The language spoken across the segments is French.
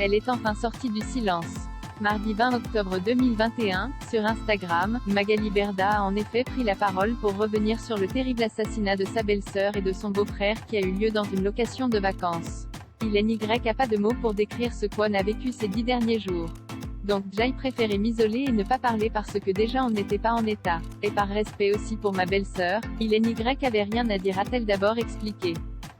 Elle est enfin sortie du silence. Mardi 20 octobre 2021, sur Instagram, Magali Berda a en effet pris la parole pour revenir sur le terrible assassinat de sa belle-sœur et de son beau-frère qui a eu lieu dans une location de vacances. Il n'y a pas de mots pour décrire ce qu'On a vécu ces 10 derniers jours. Donc j'ai préféré m'isoler et ne pas parler parce que déjà on n'était pas en état. Et par respect aussi pour ma belle-sœur, il n'y avait rien à dire, a-t-elle d'abord expliqué.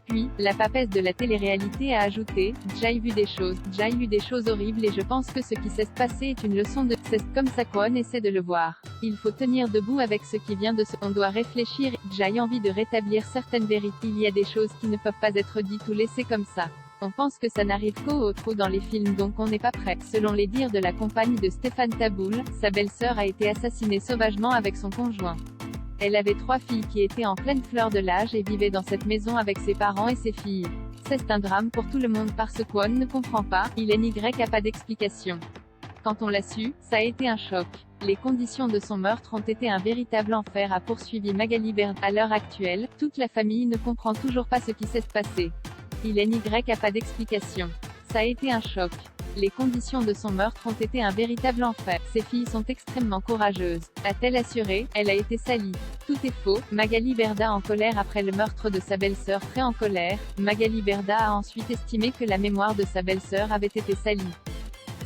Puis, la papesse de la télé-réalité a ajouté, j'ai vu des choses horribles et je pense que ce qui s'est passé est une leçon de, c'est comme ça qu'on essaie de le voir. Il faut tenir debout avec ce qui vient de se, on doit réfléchir, j'ai envie de rétablir certaines vérités, il y a des choses qui ne peuvent pas être dites ou laissées comme ça. On pense que ça n'arrive qu'au trou dans les films donc on n'est pas prêt. Selon les dires de la compagne de Stéphane Taboul, sa belle-sœur a été assassinée sauvagement avec son conjoint. Elle avait 3 filles qui étaient en pleine fleur de l'âge et vivaient dans cette maison avec ses parents et ses filles. C'est un drame pour tout le monde parce qu'on ne comprend pas, il n'y a pas d'explication. Quand on l'a su, ça a été un choc. Les conditions de son meurtre ont été un véritable enfer, a poursuivi Magali Berda. À l'heure actuelle, toute la famille ne comprend toujours pas ce qui s'est passé. Il n'y a pas d'explication. Ça a été un choc. Les conditions de son meurtre ont été un véritable enfer. Ses filles sont extrêmement courageuses, a-t-elle assuré. Elle a été salie. Tout est faux. Magali Berda en colère après le meurtre de sa belle-sœur. Très en colère, Magali Berda a ensuite estimé que la mémoire de sa belle-sœur avait été salie.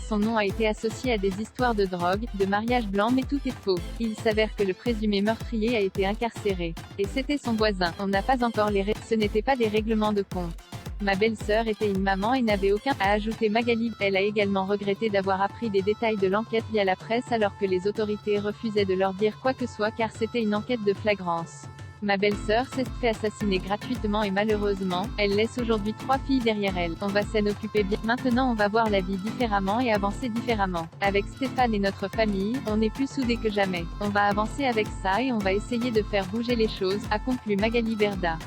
Son nom a été associé à des histoires de drogue, de mariage blanc, mais tout est faux. Il s'avère que le présumé meurtrier a été incarcéré. Et c'était son voisin. On n'a pas encore ce n'était pas des règlements de compte. Ma belle-sœur était une maman et n'avait aucun, a ajouté Magali. Elle a également regretté d'avoir appris des détails de l'enquête via la presse alors que les autorités refusaient de leur dire quoi que ce soit car c'était une enquête de flagrance. Ma belle-sœur s'est fait assassiner gratuitement et malheureusement, elle laisse aujourd'hui 3 filles derrière elle. On va s'en occuper bien. Maintenant on va voir la vie différemment et avancer différemment. Avec Stéphane et notre famille, on est plus soudés que jamais. On va avancer avec ça et on va essayer de faire bouger les choses, a conclu Magali Berda.